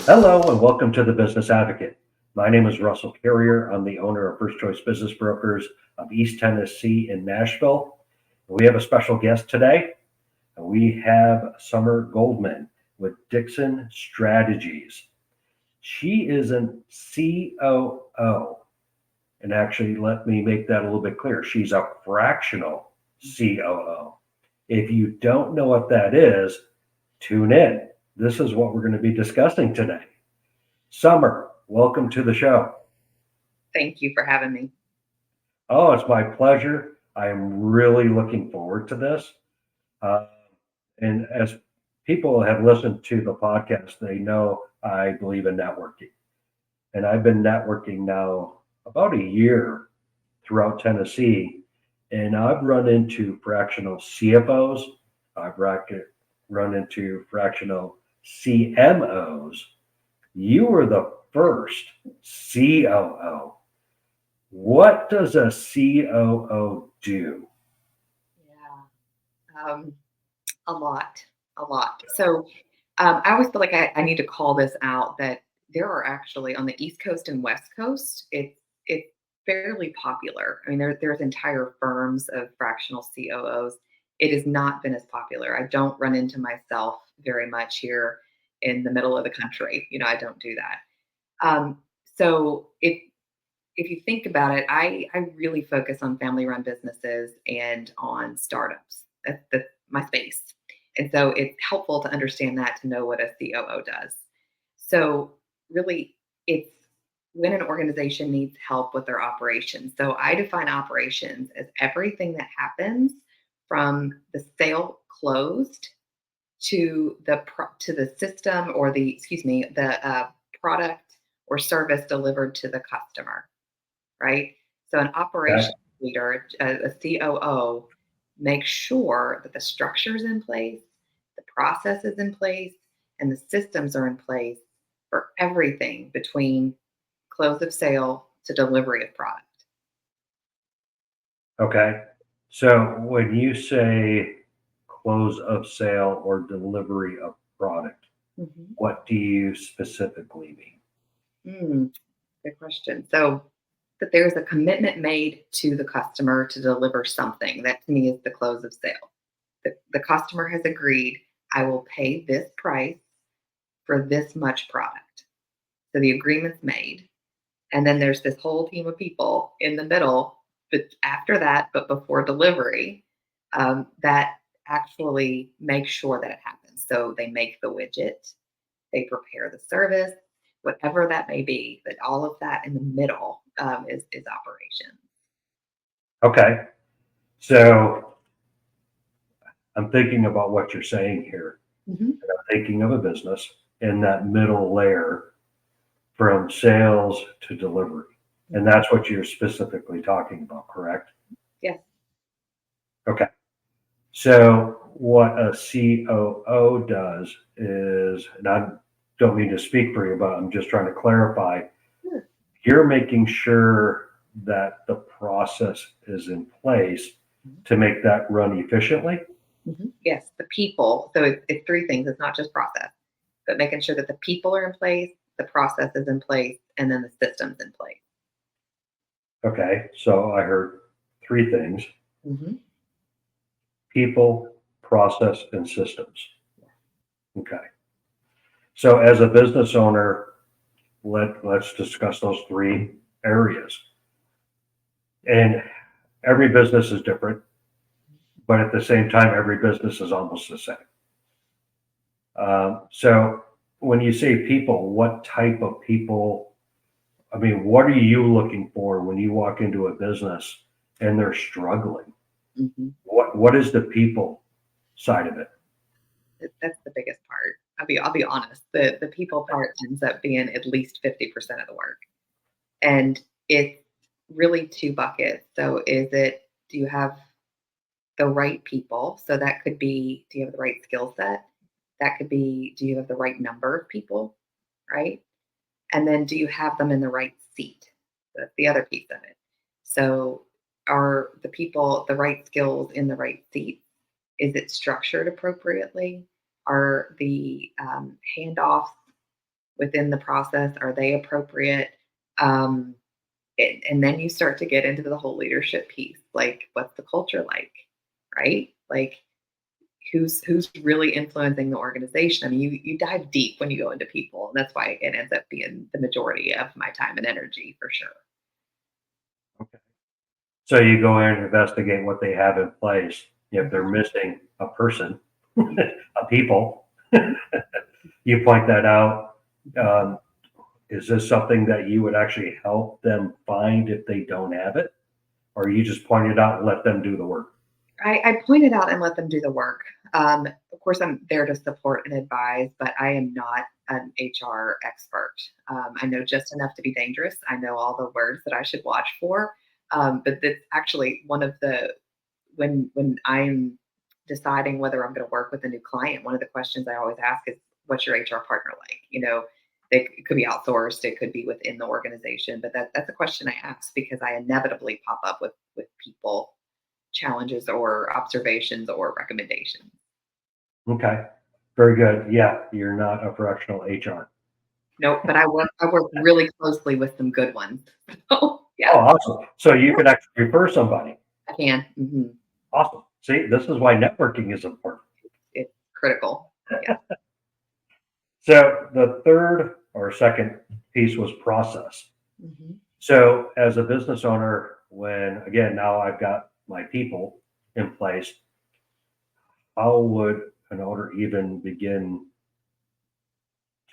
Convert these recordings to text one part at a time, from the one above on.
Hello and welcome to the Business Advocate. My name is Russell Carrier. I'm the owner of First Choice Business Brokers of East Tennessee in Nashville. We have a special guest today. We have Summer Goldman with Dixon Strategies. She is an COO. And actually, let me make that a little bit clear. She's a fractional COO. If you don't know what that is, tune in. This is what we're going to be discussing today. Summer, welcome to the show. Thank you for having me. Oh, it's my pleasure. I am really looking forward to this. Uh, and as people have listened to the podcast, they know I believe in networking. And I've been networking now about a year throughout Tennessee. And I've run into fractional CFOs, I've run into fractional CMOs. You were the first COO. What does a COO do? Yeah, a lot, a lot. I always feel like I need to call this out that there are actually on the East Coast and West Coast, it's fairly popular. I mean, there's entire firms of fractional COOs. It has not been as popular. I don't run into myself very much here in the middle of the country. I don't do that. So if you think about it, I really focus on family run businesses and on startups. That's my space. And so it's helpful to understand that to know what a COO does. So really, it's when an organization needs help with their operations. So I define operations as everything that happens from the sale closed to the system or the product or service delivered to the customer, right? So an Okay. operations leader, a COO, makes sure that the structure is in place, the process is in place, and the systems are in place for everything between close of sale to delivery of product. Okay. So when you say close of sale or delivery of product, Mhm. what do you specifically mean? Mm, good question. So that there's a commitment made to the customer to deliver something. That to me is the close of sale. The customer has agreed, I will pay this price for this much product. So the agreement's made. And then there's this whole team of people in the middle, but after that, but before delivery, that actually make sure that it happens. So they make the widget, they prepare the service, whatever that may be, but all of that in the middle is operations. Okay. So I'm thinking about what you're saying here. Mhm. I'm thinking of a business in that middle layer from sales to delivery. And Mhm. that's what you're specifically talking about, correct? Yes. Okay. So what a COO does is, and I don't mean to speak for you, but I'm just trying to clarify, Sure. you're making sure that the process is in place to make that run efficiently. Yes, the people. So it's three things. It's not just process, but making sure that the people are in place, the process is in place, and then the systems in place. Okay. So I heard three things: Mhm. people, process, and systems. Okay. So as a business owner, let's discuss those three areas. And every business is different, but at the same time, every business is almost the same. So when you say people, what type of people? I mean, what are you looking for when you walk into a business and they're struggling? Mhm. What is the people side of it? That's the biggest part. I'll be honest. The people part ends up being at least 50% of the work. And it's really two buckets. So do you have the right people? So that could be, do you have the right skill set? That could be, do you have the right number of people? Right. And then do you have them in the right seat? That's the other piece of it. So are the people the right skills in the right seat? Is it structured appropriately? Are the handoffs within the process? Are they appropriate? Um, and then you start to get into the whole leadership piece. Like, what's the culture like, right? Like, who's really influencing the organization? I mean, you dive deep when you go into people, and that's why it ends up being the majority of my time and energy for sure. Okay. So you go in and investigate what they have in place. If they're missing a person, a people, you point that out. Um, is this something that you would actually help them find if they don't have it? Or you just point it out and let them do the work? I point it out and let them do the work. Of course, I'm there to support and advise, but I am not an HR expert. I know just enough to be dangerous. I know all the words that I should watch for. But that's actually one of the when I'm deciding whether I'm going to work with a new client, one of the questions I always ask is, "What's your HR partner like?" It could be outsourced, it could be within the organization, but that's a question I ask because I inevitably pop up with people challenges or observations or recommendations. Okay. Very good. Yeah, you're not a fractional HR. Nope, but I work really closely with some good ones. So Oh, yeah, awesome. So you can actually refer somebody. I can. Awesome. See, this is why networking is important. It's critical. Yeah. So the third or second piece was process. Mhm. So as a business owner, when again, now I've got my people in place, how would an owner even begin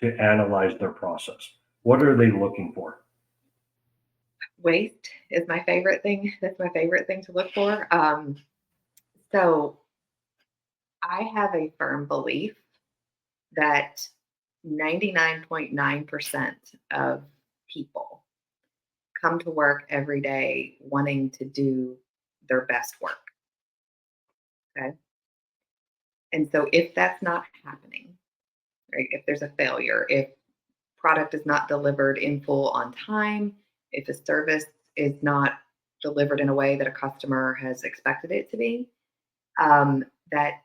to analyze their process? What are they looking for? Waste is my favorite thing. That's my favorite thing to look for. So I have a firm belief that 99.9% of people come to work every day wanting to do their best work. Okay. And so if that's not happening, right, if there's a failure, if product is not delivered in full on time, if a service is not delivered in a way that a customer has expected it to be, that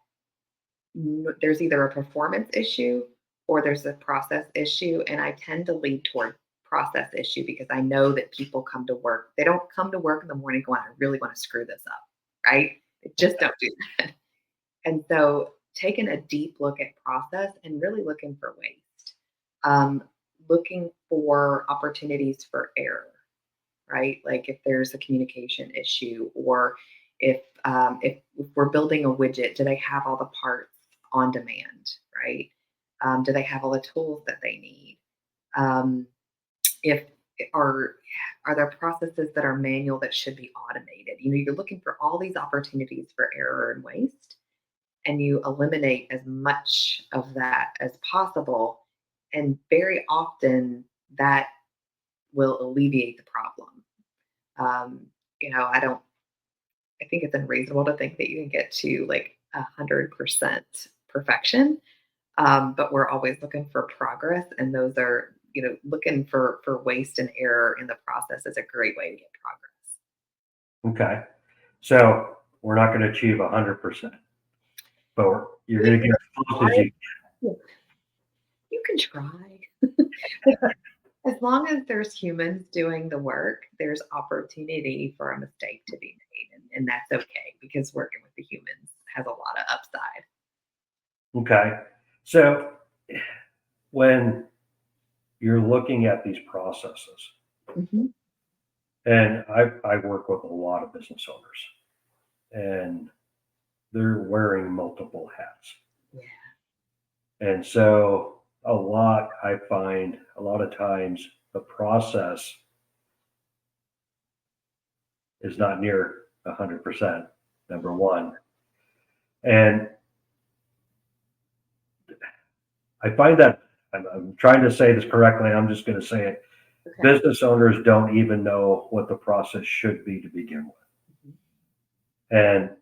there's either a performance issue or there's a process issue. And I tend to lean toward process issue because I know that people come to work. They don't come to work in the morning going, I really want to screw this up, right? They just don't do that. And so taking a deep look at process and really looking for waste, um, looking for opportunities for error, right? Like if there's a communication issue, or if we're building a widget, do they have all the parts on demand, right? Do they have all the tools that they need? Um, if are are there processes that are manual that should be automated? You're looking for all these opportunities for error and waste, and you eliminate as much of that as possible. And very often that will alleviate the problem. Um, I don't, I think it's unreasonable to think that you can get to like 100% perfection. But we're always looking for progress. And those are, looking for waste and error in the process is a great way to get progress. Okay. So we're not going to achieve 100%, but you're going to get as close as you. You can try. As long as there's humans doing the work, there's opportunity for a mistake to be made, and that's okay because working with the humans has a lot of upside. Okay. So when you're looking at these processes, Mhm. and I work with a lot of business owners, and they're wearing multiple hats. Yeah. And so I find a lot of times the process is not near 100%, number one. And I find that I'm trying to say this correctly. I'm just going to say it. Okay. Business owners don't even know what the process should be to begin with. Mhm. And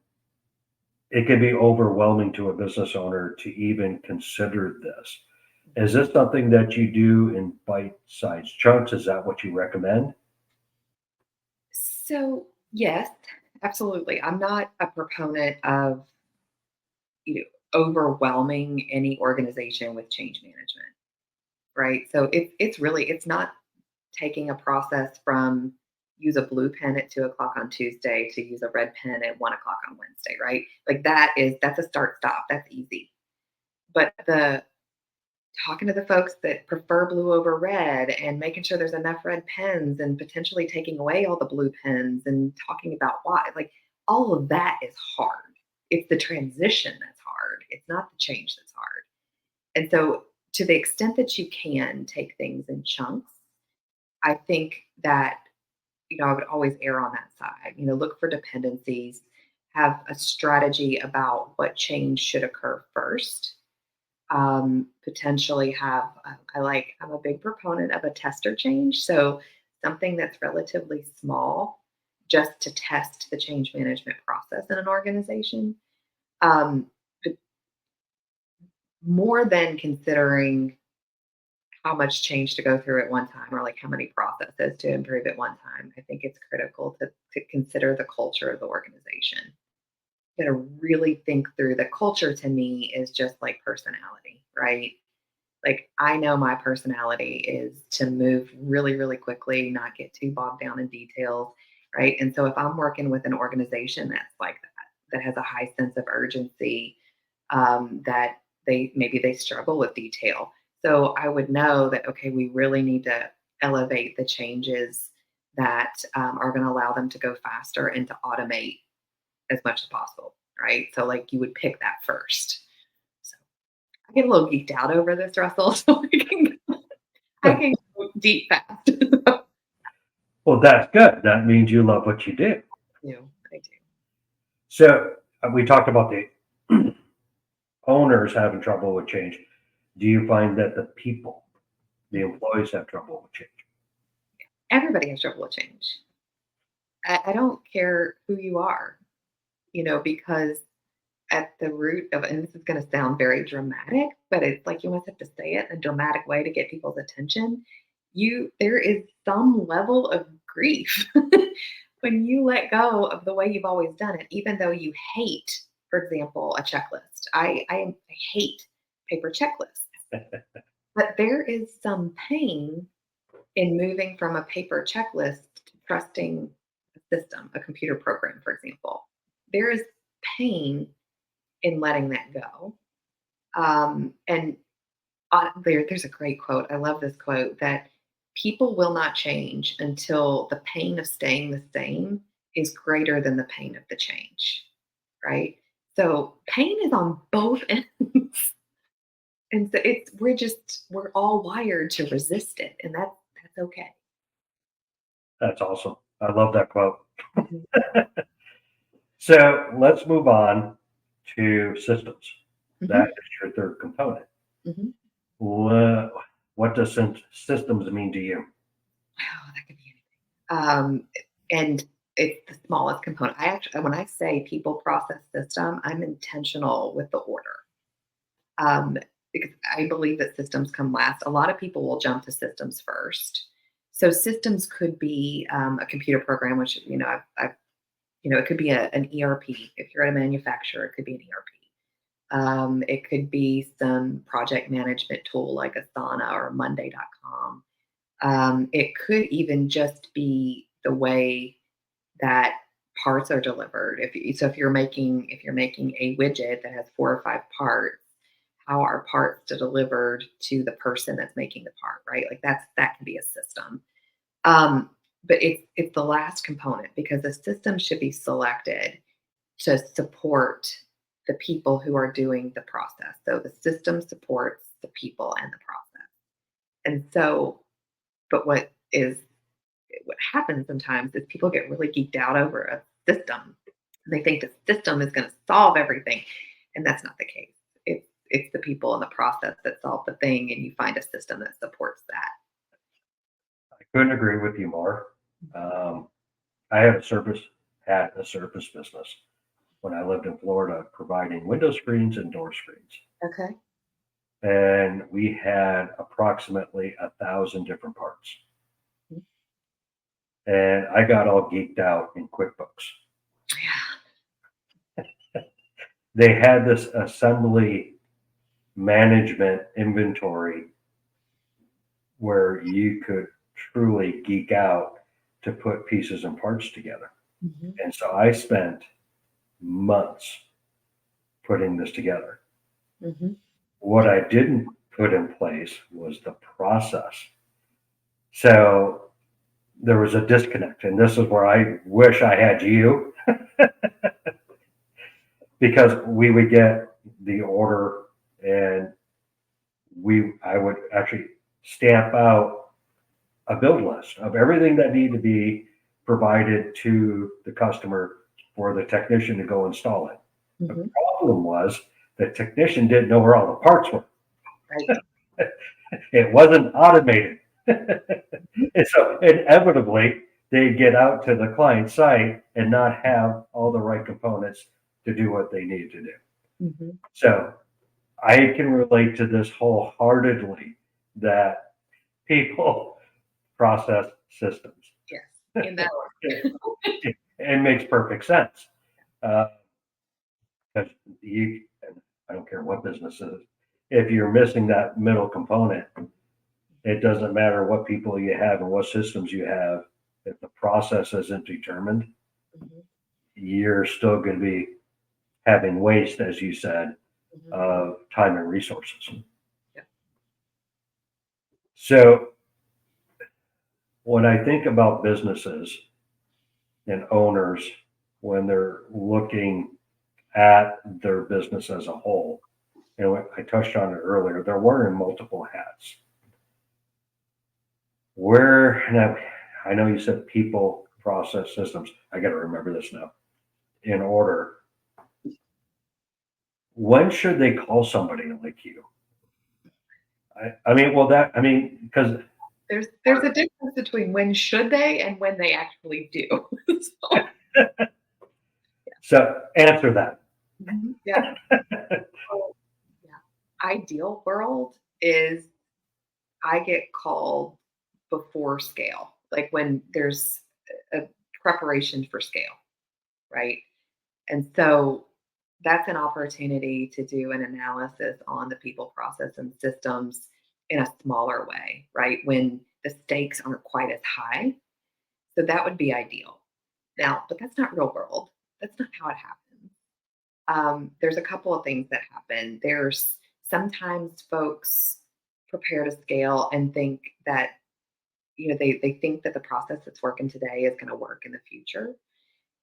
it can be overwhelming to a business owner to even consider this. Is this something that you do in bite-sized chunks? Is that what you recommend? So, yes, absolutely. I'm not a proponent of, overwhelming any organization with change management. right? So it's not taking a process from use a blue pen at 2 o'clock on Tuesday to use a red pen at 1 o'clock on Wednesday, right? Like that's a start stop. That's easy. But the talking to the folks that prefer blue over red and making sure there's enough red pens and potentially taking away all the blue pens and talking about why, like all of that is hard. It's the transition that's hard. It's not the change that's hard. And so, to the extent that you can take things in chunks, I think that, I would always err on that side. Look for dependencies, have a strategy about what change should occur first. Potentially have, I'm a big proponent of a tester change. So, something that's relatively small just to test the change management process in an organization. But more than considering how much change to go through at one time or like how many processes to improve at one time. I think it's critical to consider the culture of the organization. You got to really think through the culture to me is just like personality, right? Like I know my personality is to move really, really quickly, not get too bogged down in details, right? And so if I'm working with an organization that's like that has a high sense of urgency, that they struggle with detail. So I would know that, okay, we really need to elevate the changes that are going to allow them to go faster and to automate as much as possible, right? So like you would pick that first. So I get a little geeked out over this, Russell. So I can go deep fast. Well, that's good. That means you love what you do. I do. So we talked about the owners having trouble with change. Do you find that the people, the employees, have trouble with change? Everybody has trouble with change. I don't care who you are, because at the root of, and this is going to sound very dramatic, but it's like you almost have to say it in a dramatic way to get people's attention. There is some level of grief when you let go of the way you've always done it, even though you hate, for example, a checklist. I hate paper checklists, but there is some pain in moving from a paper checklist to trusting a system, a computer program, for example. There is pain in letting that go. And there's a great quote. I love this quote that people will not change until the pain of staying the same is greater than the pain of the change, right? So pain is on both ends. And so we're all wired to resist it, and that's okay. That's awesome. I love that quote. Mhm. So let's move on to systems. That Mhm. is your third component. Mhm. What does systems mean to you? Oh, that could be anything. And it's the smallest component. When I say people process system, I'm intentional with the order. Um, because I believe that systems come last. A lot of people will jump to systems first. So systems could be a computer program, which it could be an ERP. If you're at a manufacturer, it could be an ERP. It could be some project management tool like Asana or Monday.com. It could even just be the way that parts are delivered. If you're making a widget that has 4 or 5 parts, how are parts delivered to the person that's making the part, right? Like that can be a system. Um, but it's the last component because the system should be selected to support the people who are doing the process. So the system supports the people and the process. And so, but what happens sometimes is people get really geeked out over a system. They think the system is going to solve everything, and that's not the case. It's the people and the process that solve the thing, and you find a system that supports that. I couldn't agree with you more. Um, I had a service business when I lived in Florida, providing window screens and door screens. Okay. And we had approximately 1,000 different parts. Mhm. And I got all geeked out in QuickBooks. Yeah. They had this assembly management inventory where you could truly geek out to put pieces and parts together. Mhm. And so I spent months putting this together. Mhm. What I didn't put in place was the process. So there was a disconnect. And this is where I wish I had you, because we would get the order and I would actually stamp out a build list of everything that needed to be provided to the customer for the technician to go install it. The Mhm. problem was the technician didn't know where all the parts were. Right. It wasn't automated. Mhm. And so inevitably they'd get out to the client site and not have all the right components to do what they need to do. Mhm. So I can relate to this wholeheartedly, that people process systems. Yes. In that It, order. it makes perfect sense. Because you, and I don't care what business it is, if you're missing that middle component, it doesn't matter what people you have and what systems you have. If the process isn't determined, Mhm. you're still going to be having waste, as you said, Mhm. of time and resources. Yeah. So when I think about businesses and owners, when they're looking at their business as a whole, I touched on it earlier, they're wearing multiple hats. Now, I know you said people, process, systems. I got to remember this now. In order, when should they call somebody like you? Because There's a difference between when should they and when they actually do. So, so answer that. mhm. Yeah. So, yeah. Ideal world is I get called before scale, like when there's a preparation for scale, right? And so that's an opportunity to do an analysis on the people, process, and systems in a smaller way, right? When the stakes aren't quite as high. So that would be ideal. Now, but that's not real world. That's not how it happens. There's a couple of things that happen. There's sometimes folks prepare to scale and think that they think that the process that's working today is going to work in the future.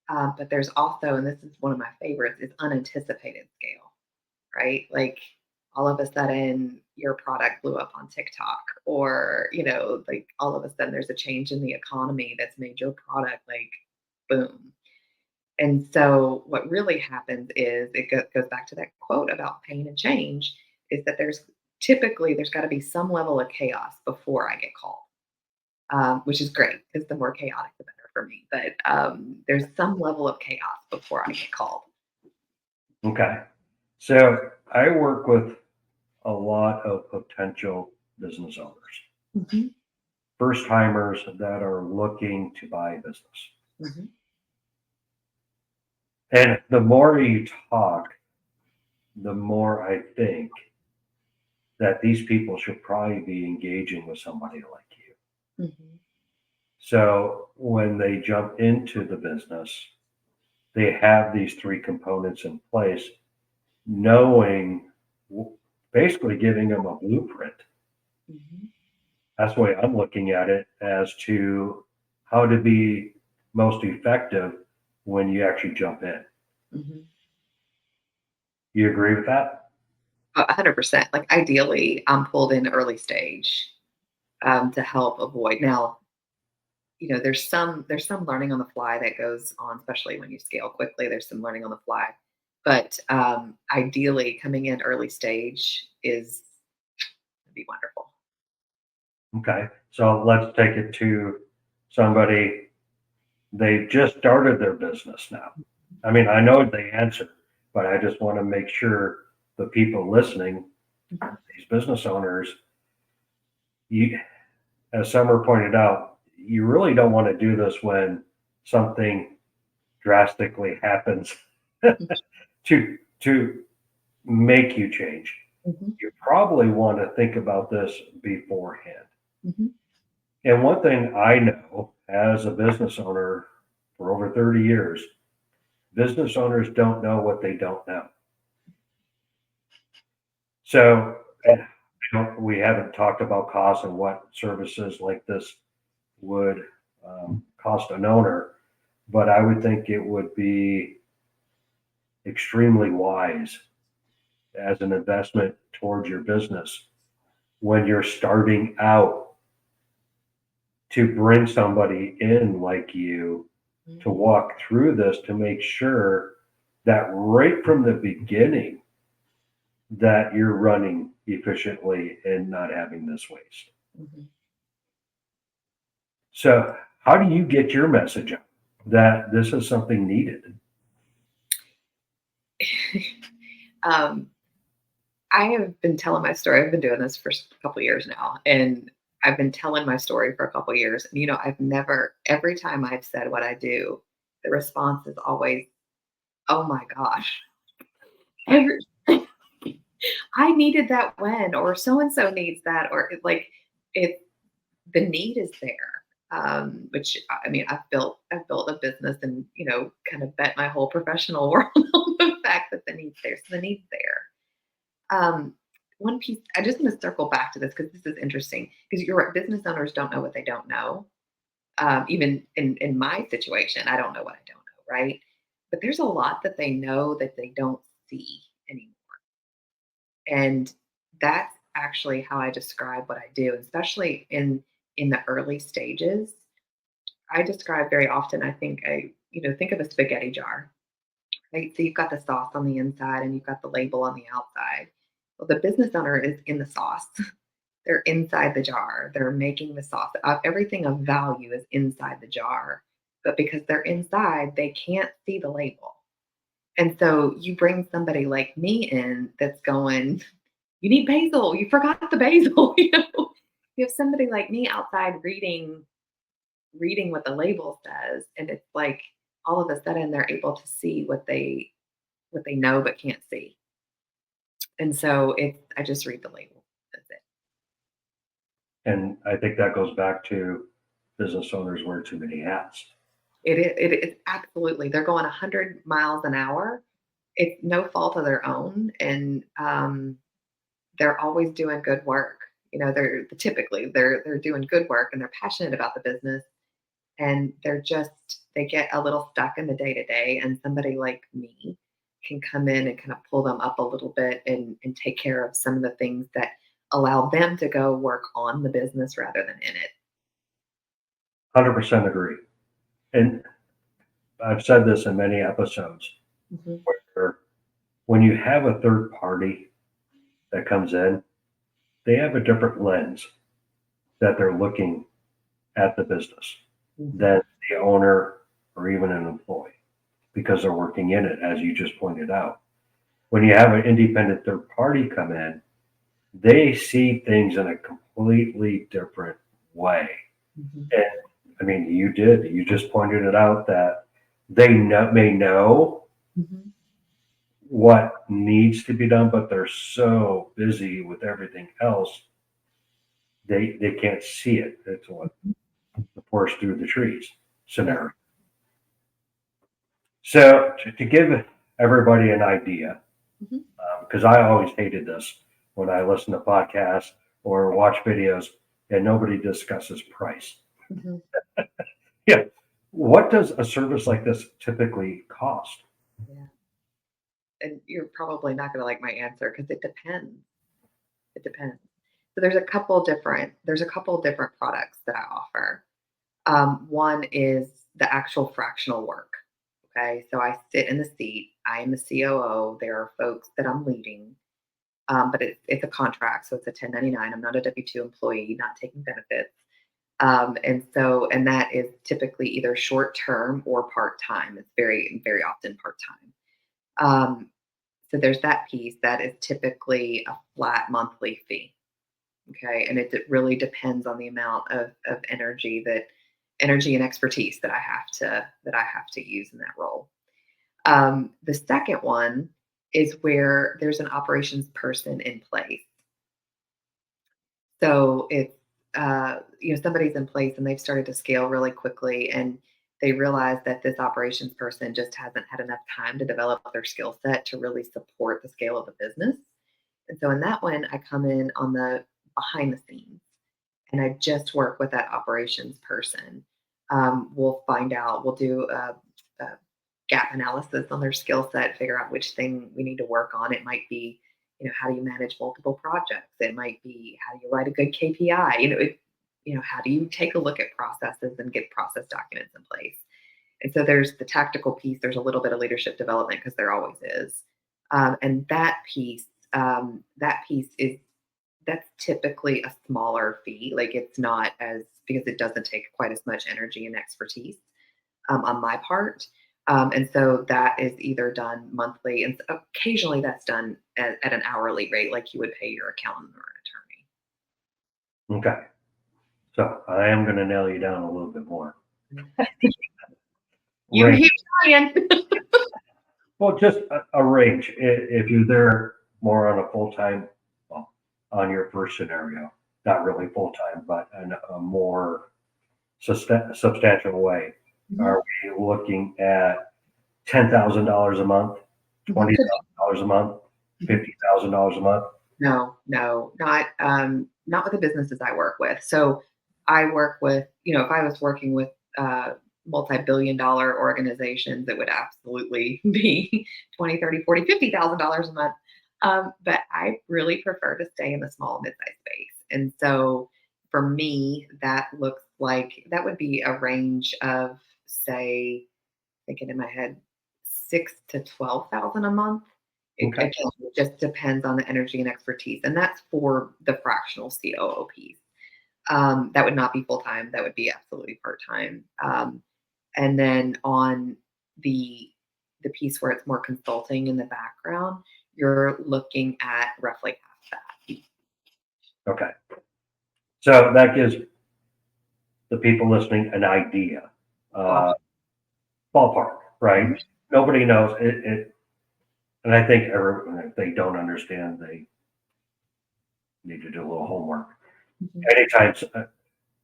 But there's also, and this is one of my favorites, is unanticipated scale, right? Like all of a sudden your product blew up on TikTok, or like all of a sudden there's a change in the economy that's made your product like boom. And so what really happens is goes back to that quote about pain and change, is that there's got to be some level of chaos before I get called, which is great because the more chaotic, the better for me. But there's some level of chaos before I get called. Okay. So I work with a lot of potential business owners, Mhm. first timers that are looking to buy a business. Mhm. And the more you talk, the more I think that these people should probably be engaging with somebody like you. Mhm. So when they jump into the business, they have these three components in place, knowing, basically giving them a blueprint. Mhm. That's the way I'm looking at it, as to how to be most effective when you actually jump in. Mhm. You agree with that? 100%. Like ideally, I'm pulled in early stage to help avoid. Now, there's some learning on the fly that goes on, especially when you scale quickly. There's some learning on the fly, but ideally, coming in early stage is would be wonderful. Okay. So let's take it to somebody, they just started their business now. I mean, I know the answer, but I just want to make sure the people listening, Mhm. these business owners, you, as Summer pointed out, you really don't want to do this when something drastically happens to make you change. Mhm. You probably want to think about this beforehand. Mhm. And one thing I know as a business owner for over 30 years, business owners don't know what they don't know. So, and we haven't talked about costs and what services like this would cost an owner, but I would think it would be extremely wise as an investment towards your business when you're starting out to bring somebody in like you to Mhm. walk through this to make sure that right from the beginning that you're running efficiently and not having this waste. Mhm. So, how do you get your message out that this is something needed? um, I have been telling my story. I've been doing this for a couple years now, and I've been telling my story for a couple years. And I've never, every time I've said what I do, the response is always, "Oh my gosh, every, I needed that when, or so and so needs that," or it. The need is there. Which I mean, I've built a business and kind of bet my whole professional world on the fact that the need's there. So the need's there. One piece, I just want to circle back to this because this is interesting. Because you're right, business owners don't know what they don't know. Even in my situation, I don't know what I don't know, right? But there's a lot that they know that they don't see anymore, and that's actually how I describe what I do, especially in the early stages. I describe very often. I think think of a spaghetti jar, right? So you've got the sauce on the inside and you've got the label on the outside. Well, the business owner is in the sauce. They're inside the jar. They're making the sauce. Everything of value is inside the jar. But because they're inside, they can't see the label. And so you bring somebody like me in that's going, you need basil. You forgot the basil. You have somebody like me outside reading what the label says, and it's like all of a sudden they're able to see what they know but can't see. And so I just read the label. That's it. And I think that goes back to business owners wear too many hats. It is absolutely, they're going 100 miles an hour. It's no fault of their own, and they're always doing good work. They're doing good work and they're passionate about the business, and they get a little stuck in the day to day, and somebody like me can come in and kind of pull them up a little bit and take care of some of the things that allow them to go work on the business rather than in it. 100% agree. And I've said this in many episodes Mhm. where when you have a third party that comes in, they have a different lens that they're looking at the business Mhm. than the owner or even an employee because they're working in it, as you just pointed out. When you have an independent third party come in, they see things in a completely different way. Mhm. And I mean, you just pointed it out that may know Mhm. what needs to be done, but they're so busy with everything else, they can't see it. It's what Mhm. the forest through the trees Yeah. scenario. So to give everybody an idea, Mhm. because I always hated this when I listen to podcasts or watch videos and nobody discusses price. Mhm. Yeah. What does a service like this typically cost? Yeah. And you're probably not going to like my answer because it depends. It depends. So there's a couple different products that I offer. One is the actual fractional work. Okay, so I sit in the seat. I am the COO. There are folks that I'm leading, but it's a contract, so it's a 1099. I'm not a W-2 employee, not taking benefits. And that is typically either short term or part time. It's very, very often part time. So there's that piece that is typically a flat monthly fee. Okay, and it really depends on the amount of energy and expertise that I have to use in that role. The second one is where there's an operations person in place. So it's somebody's in place and they've started to scale really quickly, and they realize that this operations person just hasn't had enough time to develop their skill set to really support the scale of the business. And so in that one, I come in on the behind the scenes and I just work with that operations person. We'll do a gap analysis on their skill set, figure out which thing we need to work on. It might be, how do you manage multiple projects? It might be, how do you write a good KPI? How do you take a look at processes and get process documents in place? And so there's the tactical piece. There's a little bit of leadership development because there always is. And that piece is that's typically a smaller fee. Like it's not as because it doesn't take quite as much energy and expertise on my part. And so that is either done monthly, and occasionally that's done at an hourly rate, like you would pay your accountant or an Okay. So I am going to nail you down a little bit more. attorney. You Range. keep trying. Well, just a range. If you're there more on a full-time, well, on your first scenario, not really full-time, but in a more substantial way, are we looking at $10,000 a month, $20,000 a month, $50,000 a month? No, not with the businesses I work with. So I work with, if I was working with multi-billion dollar organizations, it would absolutely be 20, 30, 40, $50,000 a month. But I really prefer to stay in the small mid-sized space. And so for me, that looks like that would be a range of, say, thinking in my head, 6 to 12,000 a month. Okay. Again, it just depends on the energy and expertise, and that's for the fractional COO piece. That would not be full time. That would be absolutely part time. And then on the piece where it's more consulting in the background, you're looking at roughly half that. Okay. So that gives the people listening an idea, ballpark, right? Nobody knows it. And I think everyone, if they don't understand, they need to do a little homework. Anytime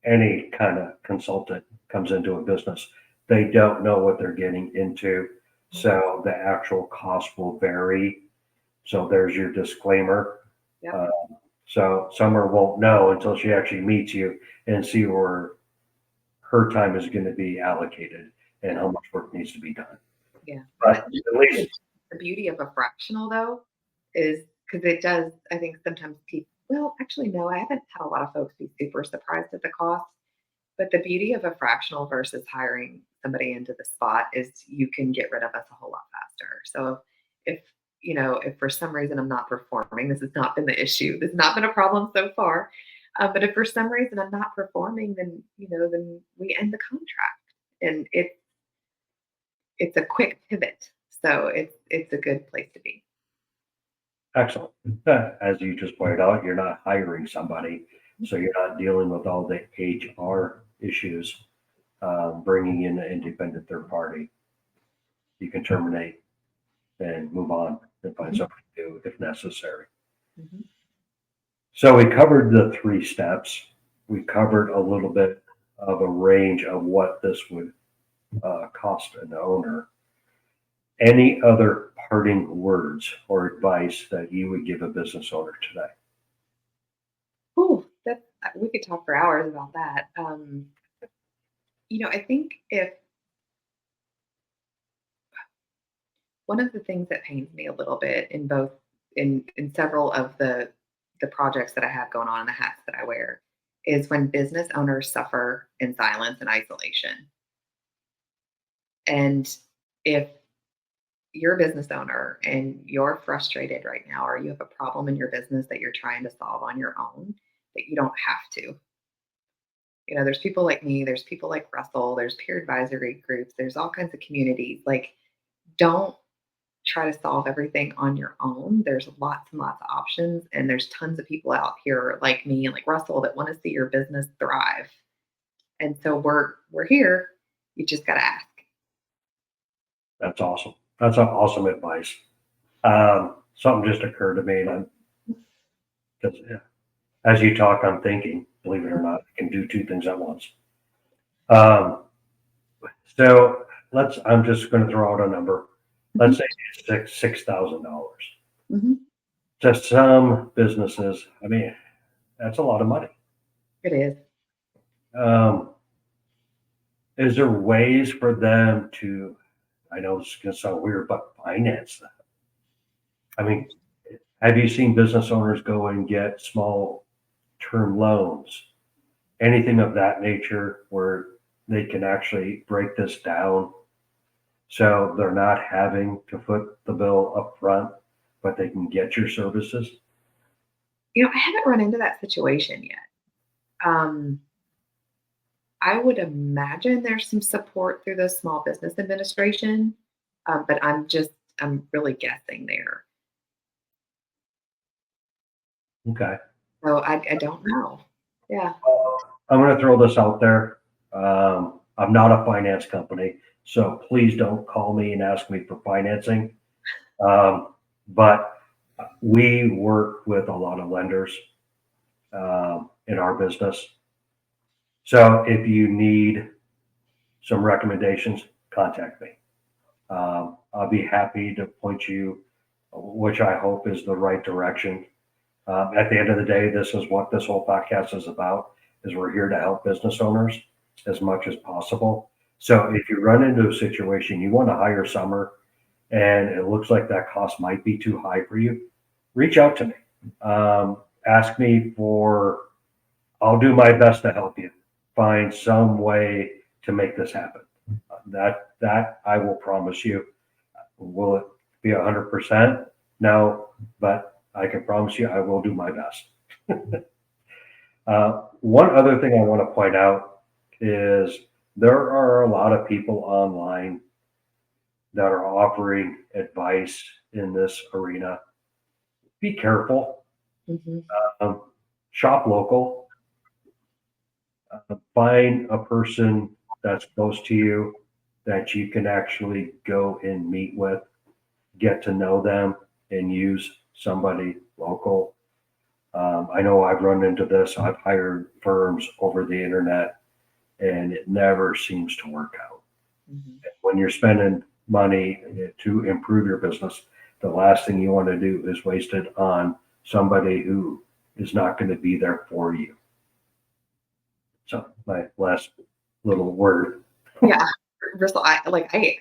any kind of consultant comes into a business, they don't know what they're getting into. So the actual cost will vary. So there's your disclaimer. Yep. So Summer won't know until she actually meets you and see where her time is going to be allocated and how much work needs to be done. Yeah. But at least The beauty of a fractional, though, is because it does, I think sometimes people, well, actually, no, I haven't had a lot of folks be super surprised at the cost. But the beauty of a fractional versus hiring somebody into the spot is you can get rid of us a whole lot faster. So if, if for some reason I'm not performing, this has not been the issue. This has not been a problem so far. But if for some reason I'm not performing, then, then we end the contract. And it's a quick pivot. So it's a good place to be. excellent. As you just pointed out, you're not hiring somebody, so you're not dealing with all the HR issues, bringing in an independent third party. You can terminate and move on and find something to do if necessary. Mm-hmm. So we covered the 3 steps. We covered a little bit of a range of what this would cost an owner. Any other parting words or advice that you would give a business owner today? We could talk for hours about that. I think if one of the things that pains me a little bit in both in several of the projects that I have going on and the hats that I wear is when business owners suffer in silence and isolation. And if you're a business owner and you're frustrated right now, or you have a problem in your business that you're trying to solve on your own, that you don't have to. There's people like me, there's people like Russell, there's peer advisory groups, there's all kinds of communities. Like, don't try to solve everything on your own. There's lots and lots of options, and there's tons of people out here like me and like Russell that want to see your business thrive. And so we're here. You just got to ask. That's awesome. That's awesome advice. Something just occurred to me, and because as you talk, I'm thinking believe it or not, it can do two things at once. Um, so I'm just going to throw out a number. Let's say it's $6,000. Mm-hmm. To some businesses, I mean, that's a lot of money. It is. Is there ways for them to, I know this is going to sound weird, but finance that? I mean, have you seen business owners go and get small term loans, anything of that nature where they can actually break this down so they're not having to foot the bill up front, but they can get your services? I haven't run into that situation yet. Um, I would imagine there's some support through the Small Business Administration, but I'm really guessing there. Okay. So I don't know. Yeah. I'm going to throw this out there. I'm not a finance company, so please don't call me and ask me for financing. But we work with a lot of lenders in our business. So if you need some recommendations, contact me. I'll be happy to point you, which I hope is the right direction. At the end of the day, this is what this whole podcast is about, is we're here to help business owners as much as possible. So if you run into a situation, you want to hire Summer and it looks like that cost might be too high for you, reach out to me. Ask me I'll do my best to help you find some way to make this happen. That I will promise you. Will it be 100%? No, but I can promise you I will do my best. One other thing I want to point out is there are a lot of people online that are offering advice in this arena. Be careful. Mm-hmm. Shop local. Find a person that's close to you that you can actually go and meet with, get to know them, and use somebody local. I know I've run into this. I've hired firms over the internet, and it never seems to work out. Mm-hmm. When you're spending money to improve your business, the last thing you want to do is waste it on somebody who is not going to be there for you. So my last little word. Yeah, Bristol, I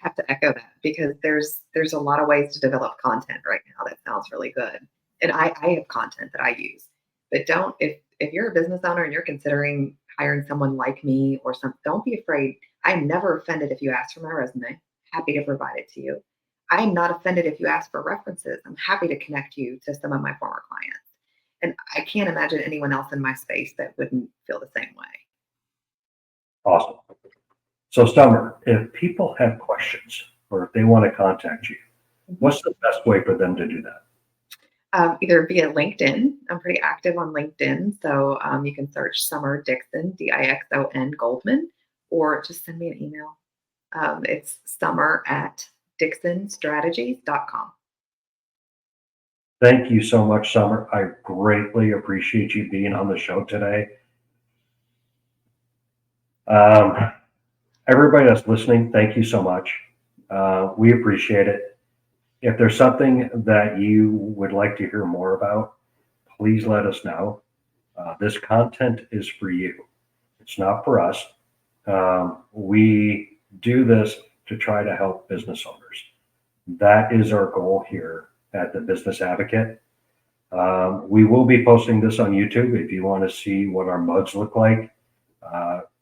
have to echo that because there's a lot of ways to develop content right now that sounds really good. And I have content that I use. But don't if you're a business owner and you're considering hiring someone like me or something, don't be afraid. I'm never offended if you ask for my resume. Happy to provide it to you. I'm not offended if you ask for references. I'm happy to connect you to some of my former clients. And I can't imagine anyone else in my space that wouldn't feel the same way. Awesome. So Summer, if people have questions or if they want to contact you, what's the best way for them to do that? Either via LinkedIn. I'm pretty active on LinkedIn. So you can search Summer Dixon, Dixon Goldman, or just send me an email. It's summer@dixonstrategies.com. Thank you so much, Summer. I greatly appreciate you being on the show today. Everybody that's listening, thank you so much. We appreciate it. If there's something that you would like to hear more about, please let us know. This content is for you. It's not for us. We do this to try to help business owners. That is our goal here at the Business Advocate. We will be posting this on YouTube if you want to see what our mugs look like.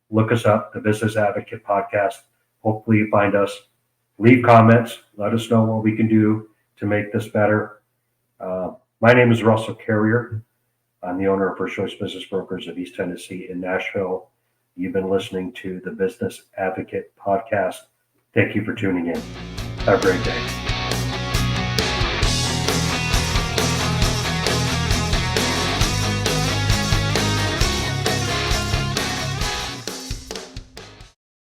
Look us up, the Business Advocate Podcast. Hopefully you find us. Leave comments. Let us know what we can do to make this better. My name is Russell Carrier. I'm the owner of First Choice Business Brokers of East Tennessee in Nashville. You've been listening to the Business Advocate Podcast. Thank you for tuning in. Have a great day.